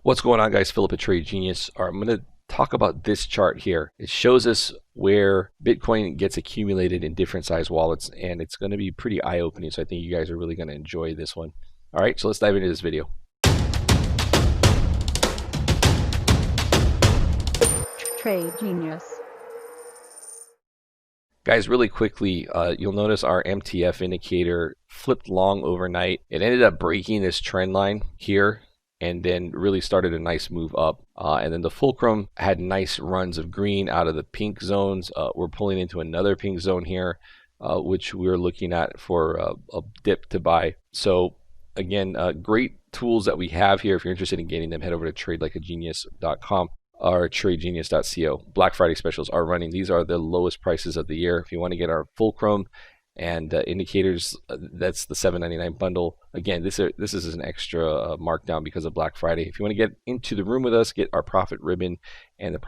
What's going on, guys? Philip at Trade Genius. All right, I'm going to talk about this chart here. It shows us where Bitcoin gets accumulated in different size wallets, and it's going to be pretty eye-opening. So I think you guys are really going to enjoy this one. All right, so let's dive into this video. Trade Genius. Guys, really quickly, you'll notice our MTF indicator flipped long overnight. It ended up breaking this trend line here and then really started a nice move up. And then the fulcrum had nice runs of green out of the pink zones. We're pulling into another pink zone here, which we're looking at for a dip to buy. So again, great tools that we have here. If you're interested in getting them, head over to tradelikeagenius.com or tradegenius.co. Black Friday specials are running. These are the lowest prices of the year. If you want to get our fulcrum and indicators, that's the $7.99 bundle. Again, this is an extra markdown because of Black Friday. If you want to get into the room with us, get our profit ribbon and the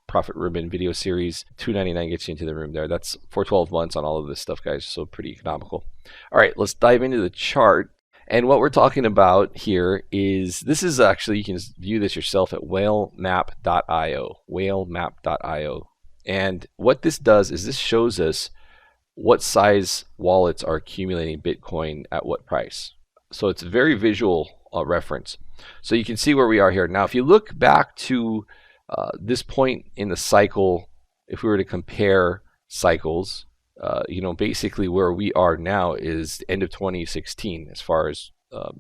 profit ribbon video series. $2.99 gets you into the room there. That's for 12 months on all of this stuff, guys. So pretty economical. All right, let's dive into the chart. And what we're talking about here is, this is actually, you can view this yourself at whalemap.io, whalemap.io. And what this does is this shows us what size wallets are accumulating Bitcoin at what price. So it's a very visual reference. So you can see where we are here. Now, if you look back to this point in the cycle, if we were to compare cycles, basically where we are now is end of 2016 as far as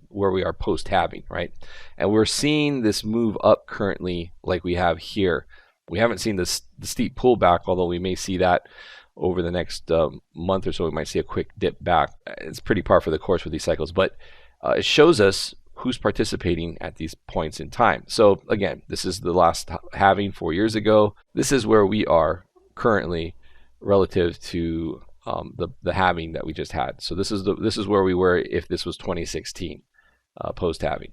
where we are post-halving, right? And we're seeing this move up currently like we have here. We haven't seen the steep pullback, although we may see that over the next month or so. We might see a quick dip back. It's pretty par for the course with these cycles, but it shows us who's participating at these points in time. So again, this is the last halving 4 years ago. This is where we are currently relative to the halving that we just had. So this is where we were if this was 2016 post halving.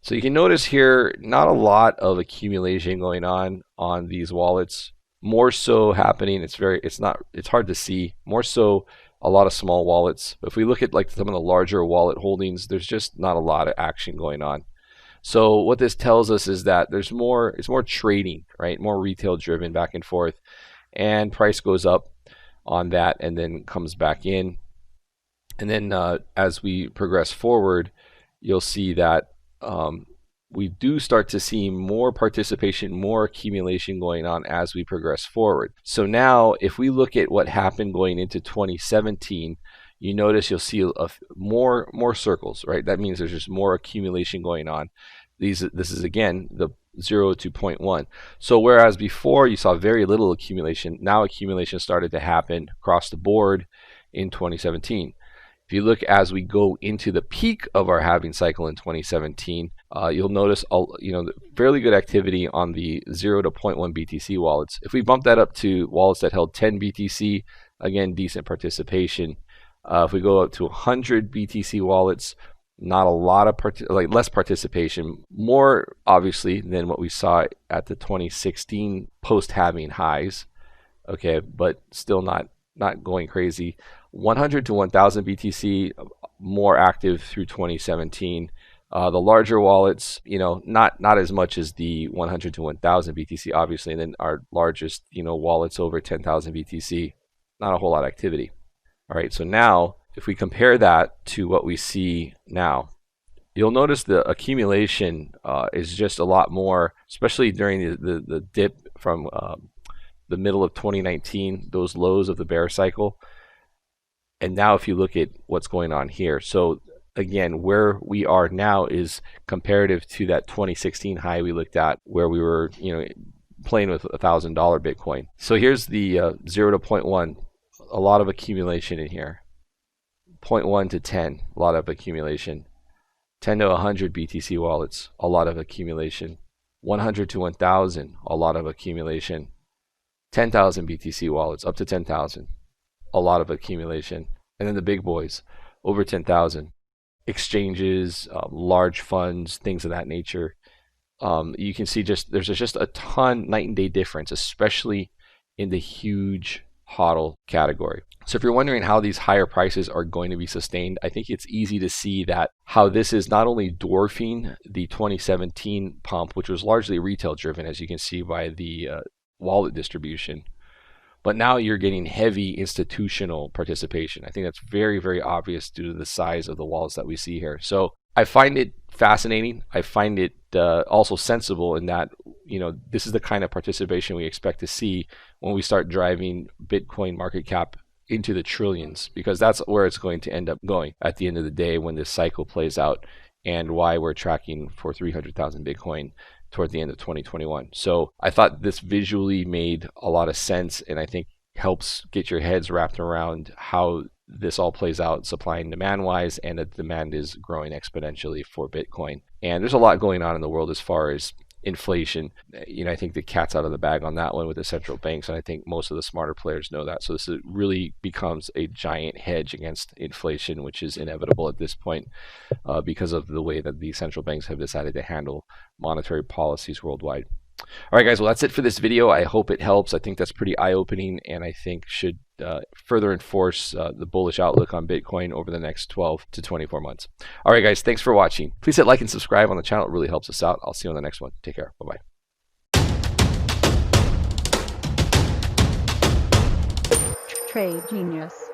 So you can notice here, not a lot of accumulation going on these wallets. More so happening, it's hard to see. More so a lot of small wallets. If we look at like some of the larger wallet holdings, there's just not a lot of action going on. So what this tells us is that it's more trading, right? More retail driven back and forth, and price goes up on that and then comes back in. And then as we progress forward, you'll see that we do start to see more participation, more accumulation going on as we progress forward. So now if we look at what happened going into 2017, you notice you'll see more circles, right? That means there's just more accumulation going on. This is again the 0 to 0.1. So whereas before you saw very little accumulation, now accumulation started to happen across the board in 2017. If you look as we go into the peak of our halving cycle in 2017, you'll notice fairly good activity on the 0 to 0.1 BTC wallets. If we bump that up to wallets that held 10 BTC, again, decent participation. If we go up to 100 BTC wallets, not a lot of less participation, more obviously than what we saw at the 2016 post-halving highs. Okay, but still not going crazy. 100 to 1000 BTC, more active through 2017. The larger wallets, not as much as the 100 to 1000 BTC, obviously, and then our largest, wallets over 10,000 BTC, not a whole lot of activity. All right, so now if we compare that to what we see now, you'll notice the accumulation is just a lot more, especially during the dip from the middle of 2019, those lows of the bear cycle. And now if you look at what's going on here, so again, where we are now is comparative to that 2016 high we looked at where we were, playing with $1,000 Bitcoin. So here's the 0 to 0.1, a lot of accumulation in here. 0.1 to 10, a lot of accumulation. 10 to 100 BTC wallets, a lot of accumulation. 100 to 1000, a lot of accumulation. 10,000 BTC wallets, up to 10,000, a lot of accumulation. And then the big boys, over 10,000. Exchanges, large funds, things of that nature. You can see there's just a ton, night and day difference, especially in the huge HODL category. So if you're wondering how these higher prices are going to be sustained, I think it's easy to see that how this is not only dwarfing the 2017 pump, which was largely retail driven, as you can see by the wallet distribution, but now you're getting heavy institutional participation. I think that's very, very obvious due to the size of the wallets that we see here. So I find it fascinating. I find it also sensible in that, this is the kind of participation we expect to see when we start driving Bitcoin market cap into the trillions, because that's where it's going to end up going at the end of the day when this cycle plays out, and why we're tracking for 300,000 Bitcoin toward the end of 2021. So I thought this visually made a lot of sense, and I think helps get your heads wrapped around how this all plays out supply and demand wise, and that demand is growing exponentially for Bitcoin. And there's a lot going on in the world as far as inflation. I think the cat's out of the bag on that one with the central banks, and I think most of the smarter players know that. So this really becomes a giant hedge against inflation, which is inevitable at this point because of the way that the central banks have decided to handle monetary policies worldwide. All right, guys, well, that's it for this video. I hope it helps. I think that's pretty eye-opening, and I think should further enforce the bullish outlook on Bitcoin over the next 12 to 24 months. All right, guys, thanks for watching. Please hit like and subscribe on the channel. It really helps us out. I'll see you on the next one. Take care. Bye-bye. Trade Genius.